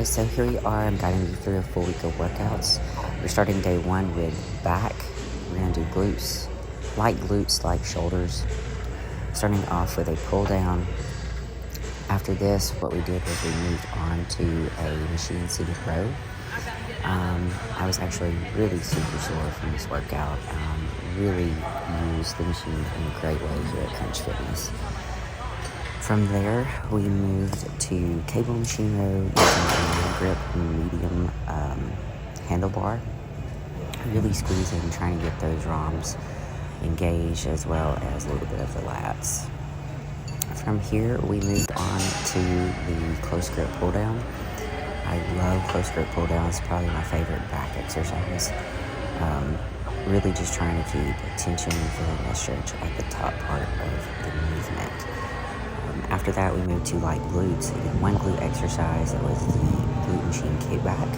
So here we are. I'm guiding you through a full week of workouts. We're starting day 1 with back. We're going to do glutes, light shoulders. Starting off with a pull down. After this, what we did was we moved on to a machine seated row. I was actually really super sore from this workout. Really used the machine in a great way here at Crunch Fitness. From there, we moved to cable machine row using a grip medium handlebar. Really squeezing, trying to get those ROMs engaged as well as a little bit of the lats. From here, we moved on to the close grip pull down. I love close grip pull down. It's probably my favorite back exercise. Really just trying to keep tension and feeling that stretch at the top part of the movement. After that, we moved to light glutes. We did one glute exercise. It was the glute machine kickback.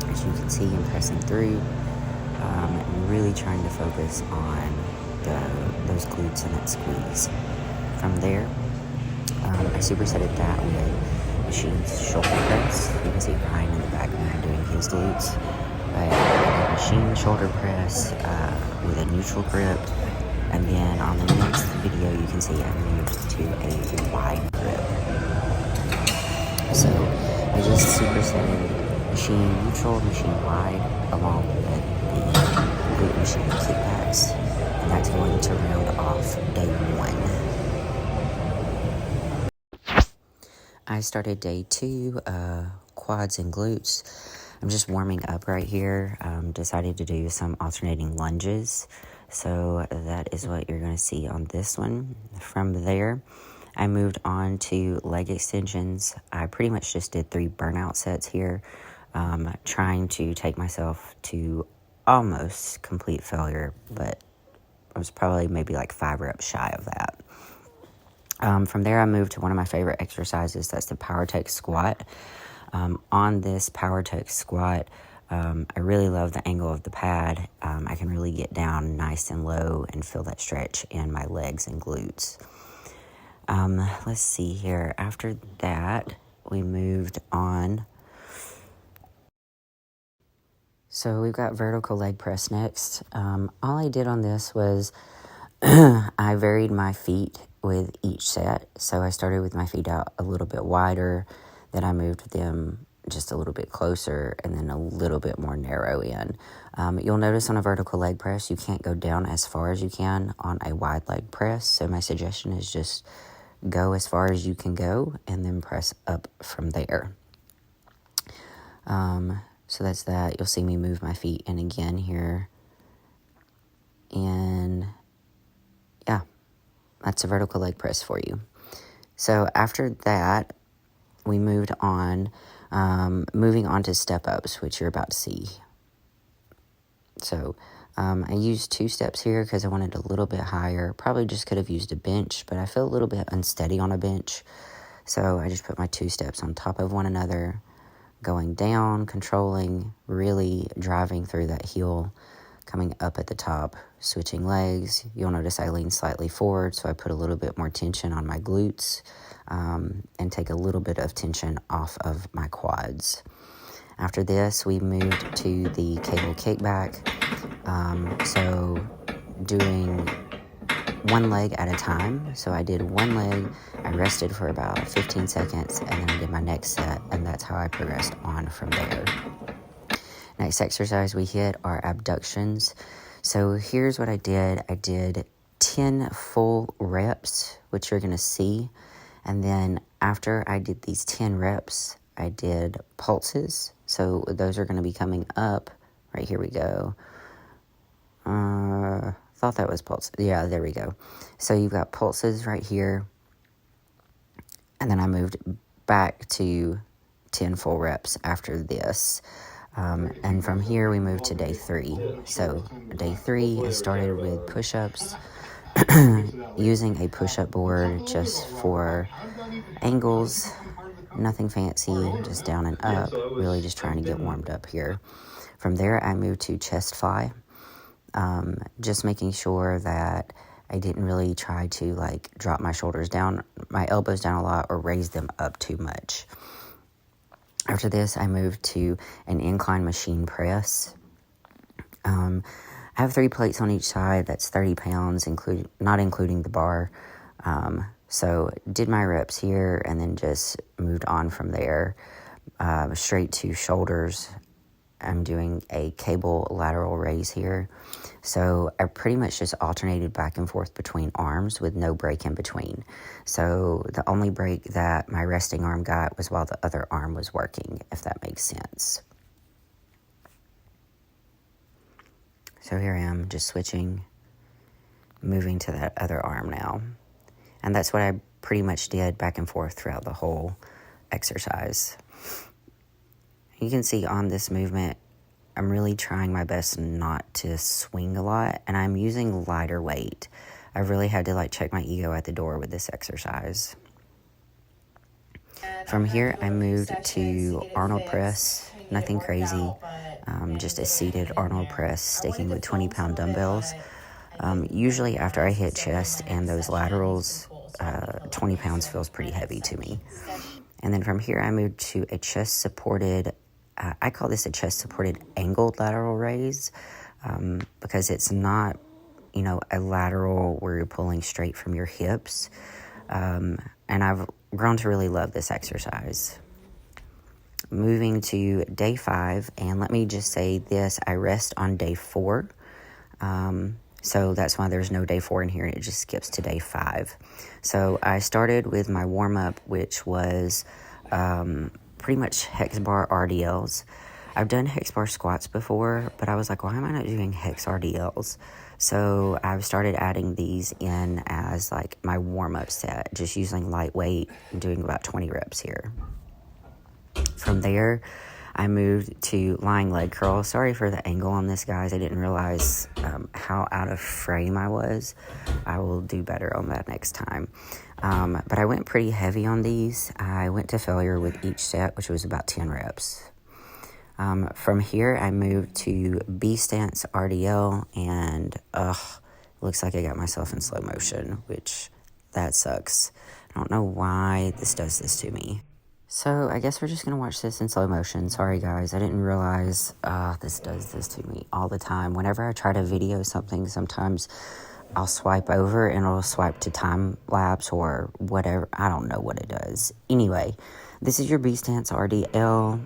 As you can see, I'm pressing through. Really trying to focus on those glutes and that squeeze. From there, I supersetted that with machine shoulder press. You can see Ryan in the background doing his glutes. A machine shoulder press with a neutral grip. And then on the next video, you can see I moved to a wide grip. So I just supersetted machine neutral, machine wide, along with the glute machine kickbacks. And that's going to round off day 1. I started day 2, quads and glutes. I'm just warming up right here. Decided to do some alternating lunges. So that is what you're going to see on this one. From there, I moved on to leg extensions. I pretty much just did 3 burnout sets here, trying to take myself to almost complete failure, but I was probably maybe like 5 reps shy of that. From there, I moved to one of my favorite exercises. That's the Powertec squat. On this Powertec squat, I really love the angle of the pad. I can really get down nice and low and feel that stretch in my legs and glutes. Let's see here. After that, we moved on. So we've got vertical leg press next. All I did on this was I varied my feet with each set. So I started with my feet out a little bit wider, then I moved them just a little bit closer, and then a little bit more narrow in. You'll notice on a vertical leg press, you can't go down as far as you can on a wide leg press. So my suggestion is just go as far as you can go and then press up from there. So that's that. You'll see me move my feet in again here. And yeah, that's a vertical leg press for you. So after that, we moved on, moving on to step-ups, which you're about to see. So I used 2 steps here because I wanted a little bit higher. Probably just could have used a bench, but I feel a little bit unsteady on a bench. So I just put my 2 steps on top of one another, going down, controlling, really driving through that heel, coming up at the top, switching legs. You'll notice I lean slightly forward, so I put a little bit more tension on my glutes. And take a little bit of tension off of my quads. After this, we moved to the cable kickback. So doing one leg at a time. So I did one leg, I rested for about 15 seconds, and then I did my next set, and that's how I progressed on from there. Next exercise we hit are abductions. So here's what I did. I did 10 full reps, which you're going to see. And then after I did these 10 reps, I did pulses. So those are going to be coming up. Right, here we go. Thought that was pulse. Yeah, there we go. So you've got pulses right here. And then I moved back to 10 full reps after this. And from here, we moved to day 3. So day 3, I started with push-ups. Using a push-up board just for angles, nothing fancy, just down and up, really just trying to get warmed up here. From there, I moved to chest fly, just making sure that I didn't really try to like drop my shoulders down, my elbows down a lot, or raise them up too much. After this, I moved to an incline machine press. I have 3 plates on each side. That's 30 pounds, not including the bar. So did my reps here and then just moved on from there straight to shoulders. I'm doing a cable lateral raise here. So I pretty much just alternated back and forth between arms with no break in between. So the only break that my resting arm got was while the other arm was working, if that makes sense. So here I am just switching, moving to that other arm now. And that's what I pretty much did back and forth throughout the whole exercise. You can see on this movement, I'm really trying my best not to swing a lot, and I'm using lighter weight. I really had to check my ego at the door with this exercise. From here, I moved to Arnold press, nothing crazy, just a seated Arnold press, sticking with 20-pound dumbbells. Usually after I hit chest and those laterals, 20 pounds feels pretty heavy to me. And then from here, I moved to a chest-supported, I call this a chest-supported angled lateral raise, because it's not, a lateral where you're pulling straight from your hips. And I've grown to really love this exercise. Moving to day 5, and let me just say this, I rest on day 4. So that's why there's no day 4 in here, and it just skips to day 5. So I started with my warm-up, which was pretty much hex bar RDLs. I've done hex bar squats before, but I was like, why am I not doing hex RDLs? So I've started adding these in as my warm-up set, just using lightweight and doing about 20 reps here. From there, I moved to lying leg curl. Sorry for the angle on this, guys. I didn't realize how out of frame I was. I will do better on that next time. But I went pretty heavy on these. I went to failure with each set, which was about 10 reps. From here, I moved to B stance RDL, and looks like I got myself in slow motion, which that sucks. I don't know why this does this to me. So I guess we're just going to watch this in slow motion. Sorry, guys. I didn't realize this does this to me all the time. Whenever I try to video something, sometimes I'll swipe over and it'll swipe to time lapse or whatever. I don't know what it does. Anyway, this is your B stance RDL.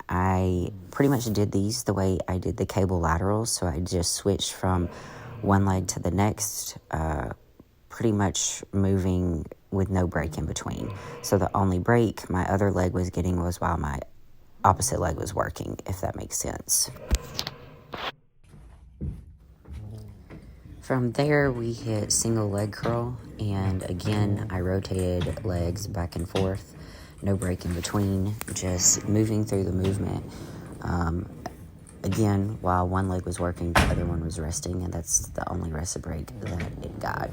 I pretty much did these the way I did the cable laterals. So I just switched from one leg to the next, pretty much moving with no break in between. So the only break my other leg was getting was while my opposite leg was working, if that makes sense. From there, we hit single leg curl, and again, I rotated legs back and forth, no break in between, just moving through the movement. Again, while one leg was working, the other one was resting, and that's the only rest break that it got.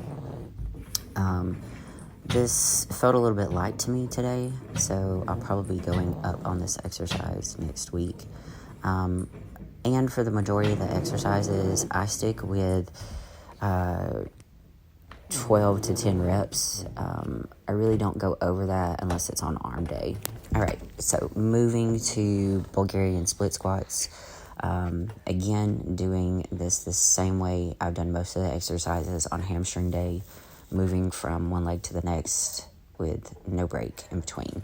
This felt a little bit light to me today, so I'll probably be going up on this exercise next week. And for the majority of the exercises, I stick with 12 to 10 reps. I really don't go over that unless it's on arm day. All right, so moving to Bulgarian split squats. Again, doing this the same way I've done most of the exercises on hamstring day, moving from one leg to the next with no break in between.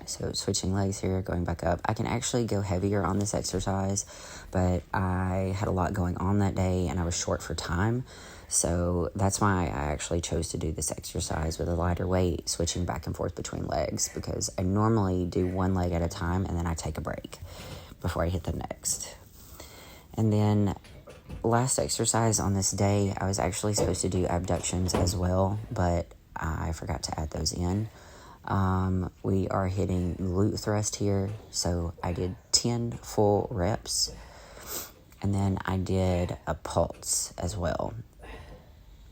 So switching legs here, going back up. I can actually go heavier on this exercise, but I had a lot going on that day and I was short for time. So that's why I actually chose to do this exercise with a lighter weight, switching back and forth between legs, because I normally do one leg at a time and then I take a break before I hit the next. And then last exercise on this day, I was actually supposed to do abductions as well, but I forgot to add those in. We are hitting glute thrust here, so I did 10 full reps, and then I did a pulse as well.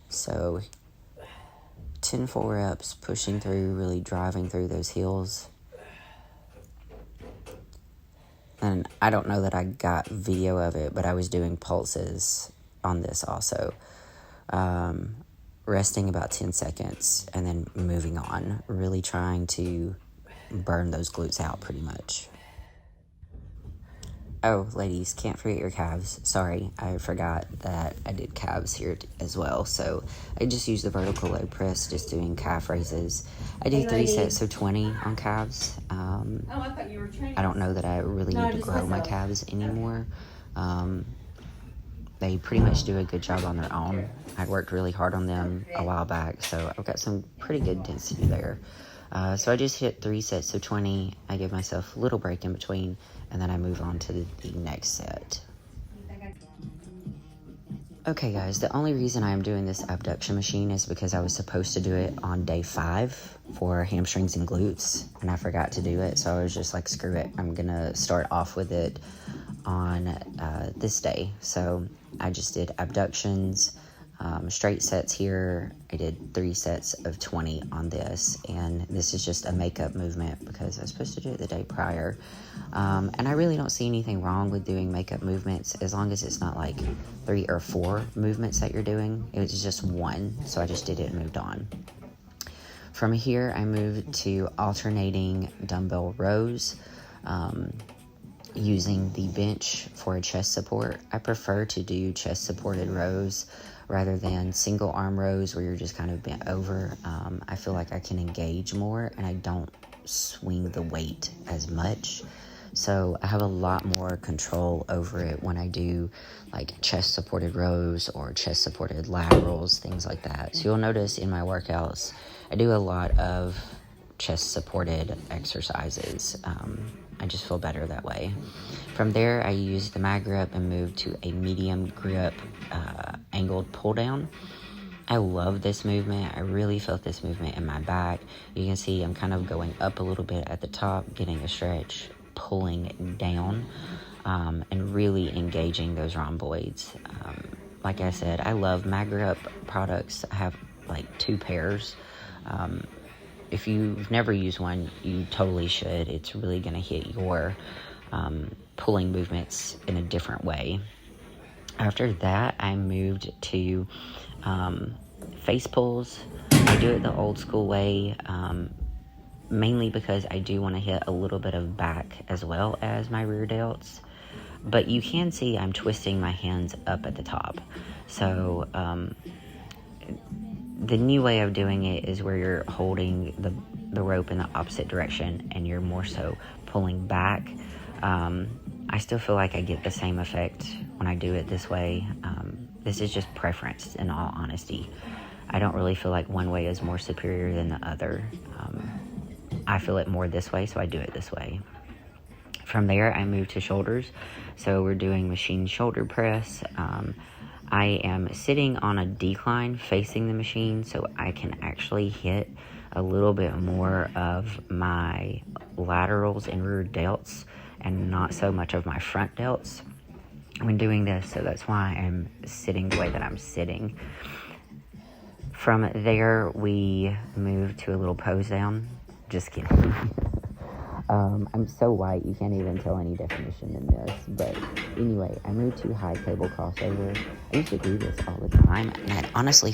So 10 full reps, pushing through, really driving through those heels. And I don't know that I got video of it, but I was doing pulses on this also. Resting about 10 seconds and then moving on. Really trying to burn those glutes out pretty much. Oh, ladies, can't forget your calves. Sorry, I forgot that I did calves here as well. So I just use the vertical leg press, just doing calf raises. I do 3 sets of 20 on calves. I thought you were training. I don't know that I really need to grow my calves anymore. They pretty much do a good job on their own. I worked really hard on them a while back, so I've got some pretty good density there. So I just hit 3 sets of 20. I give myself a little break in between, and then I move on to the next set. Okay, guys, the only reason I am doing this abduction machine is because I was supposed to do it on day 5 for hamstrings and glutes, and I forgot to do it, so I was just like, screw it. I'm going to start off with it on this day. So I just did abductions, straight sets here. I did 3 sets of 20 on this, and this is just a makeup movement because I was supposed to do it the day prior. And I really don't see anything wrong with doing makeup movements as long as it's not like 3 or 4 movements that you're doing. It was just 1, so I just did it and moved on. From here, I moved to alternating dumbbell rows, using the bench for a chest support. I prefer to do chest supported rows rather than single arm rows where you're just kind of bent over. I feel like I can engage more and I don't swing the weight as much. So I have a lot more control over it when I do like chest supported rows or chest supported laterals, things like that. So you'll notice in my workouts, I do a lot of chest supported exercises. I just feel better that way. From there, I used the mag grip and moved to a medium grip angled pull down. I love this movement. I really felt this movement in my back. You can see I'm kind of going up a little bit at the top, getting a stretch, pulling down, and really engaging those rhomboids. Like I said, I love mag grip products. I have like 2 pairs. If you've never used one, you totally should. It's really going to hit your pulling movements in a different way. After that, I moved to face pulls. I do it the old school way, mainly because I do want to hit a little bit of back as well as my rear delts. But you can see I'm twisting my hands up at the top. So the new way of doing it is where you're holding the rope in the opposite direction and you're more so pulling back. I still feel like I get the same effect when I do it this way. This is just preference, in all honesty. I don't really feel like one way is more superior than the other. I feel it more this way, so I do it this way. From there, I moved to shoulders. So we're doing machine shoulder press. I am sitting on a decline facing the machine, so I can actually hit a little bit more of my laterals and rear delts and not so much of my front delts when doing this, so that's why I'm sitting the way that I'm sitting. From there, we move to a little pose down. Just kidding. I'm so white, you can't even tell any definition in this. But anyway, I moved to high cable crossover. I used to do this all the time, and I'd honestly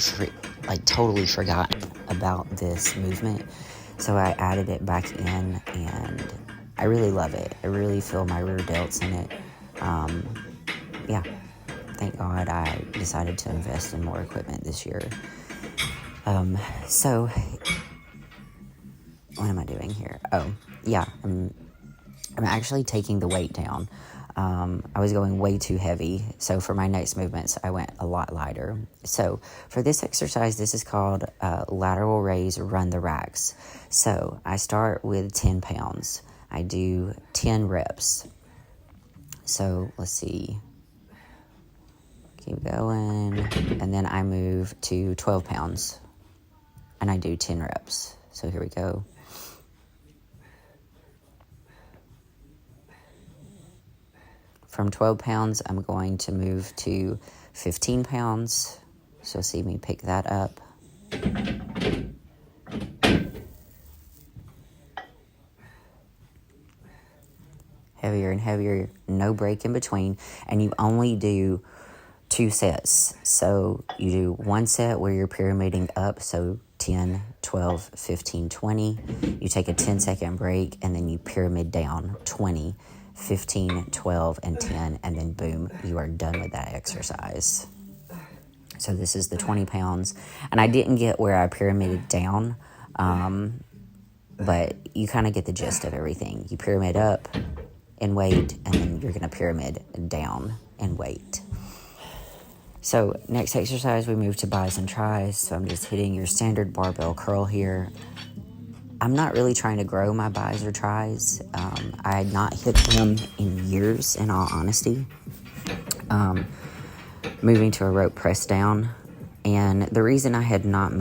totally forgotten about this movement. So I added it back in, and I really love it. I really feel my rear delts in it. Yeah, thank God I decided to invest in more equipment this year. So what am I doing here? Oh, yeah, I'm actually taking the weight down. I was going way too heavy, so for my next movements, I went a lot lighter. So for this exercise, this is called lateral raise, run the racks. So I start with 10 pounds. I do 10 reps. So let's see. Keep going. And then I move to 12 pounds. And I do 10 reps. So here we go. From 12 pounds, I'm going to move to 15 pounds. So see me pick that up. Heavier and heavier, no break in between. And you only do 2 sets. So you do 1 set where you're pyramiding up, so 10, 12, 15, 20. You take a 10-second break, and then you pyramid down 20, 15, 12, and 10, and then boom, you are done with that exercise. So this is the 20 pounds, and I didn't get where I pyramided down, but you kind of get the gist of everything. You pyramid up in weight, and then you're going to pyramid down in weight. So next exercise, we move to bis and tris. So I'm just hitting your standard barbell curl here. I'm not really trying to grow my bis or tris. I had not hit them in years, in all honesty. Moving to a rope press down. And the reason I had not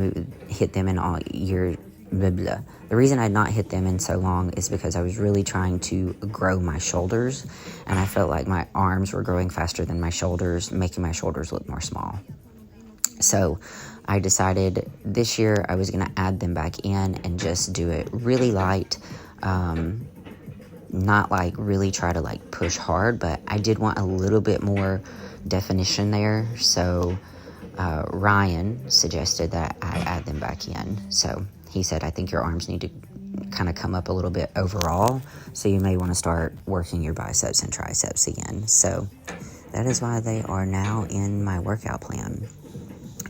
hit them in all year, the reason I had not hit them in so long is because I was really trying to grow my shoulders, and I felt like my arms were growing faster than my shoulders, making my shoulders look more small. So I decided this year I was going to add them back in and just do it really light, not like really try to like push hard, but I did want a little bit more definition there. So Ryan suggested that I add them back in. So he said, I think your arms need to kind of come up a little bit overall, so you may want to start working your biceps and triceps again. So that is why they are now in my workout plan.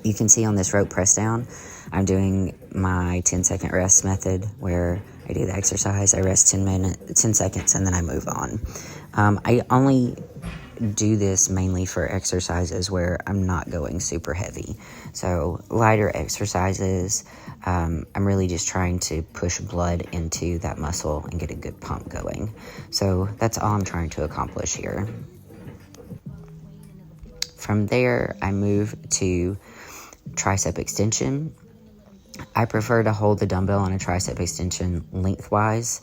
You can see on this rope press down, I'm doing my 10-second rest method, where I do the exercise, I rest 10 seconds, and then I move on. I only do this mainly for exercises where I'm not going super heavy. So lighter exercises, I'm really just trying to push blood into that muscle and get a good pump going. So that's all I'm trying to accomplish here. From there, I move to tricep extension. I prefer to hold the dumbbell on a tricep extension lengthwise,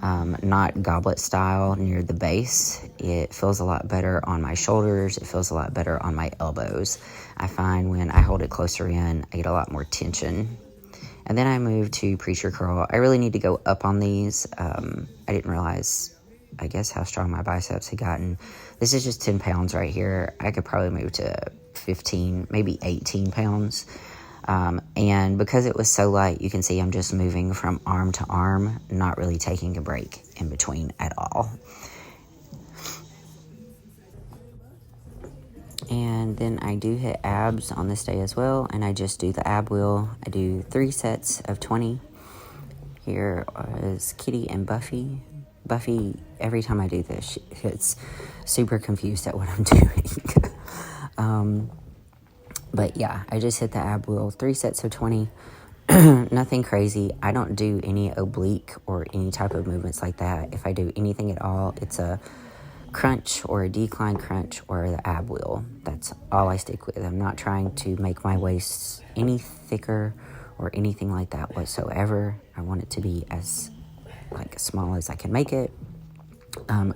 not goblet style near the base. It feels a lot better on my shoulders. It feels a lot better on my elbows. I find when I hold it closer in, I get a lot more tension. And then I move to preacher curl. I really need to go up on these. I didn't realize, I guess, how strong my biceps had gotten. This is just 10 pounds right here. I could probably move to 15, maybe 18 pounds. And because it was so light, you can see I'm just moving from arm to arm, not really taking a break in between at all. And then I do hit abs on this day as well, and I just do the ab wheel. I do 3 sets of 20. Here is Kitty and Buffy. Buffy, every time I do this, she gets super confused at what I'm doing. But yeah, I just hit the ab wheel, 3 sets of 20. Nothing crazy. I don't do any oblique or any type of movements like that. If I do anything at all, it's a crunch or a decline crunch or the ab wheel. That's all I stick with. I'm not trying to make my waist any thicker or anything like that whatsoever. I want it to be as small as I can make it.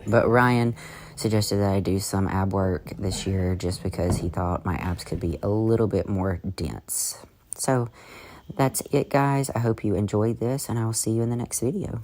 But Ryan suggested that I do some ab work this year just because he thought my abs could be a little bit more dense. So that's it, guys. I hope you enjoyed this, and I will see you in the next video.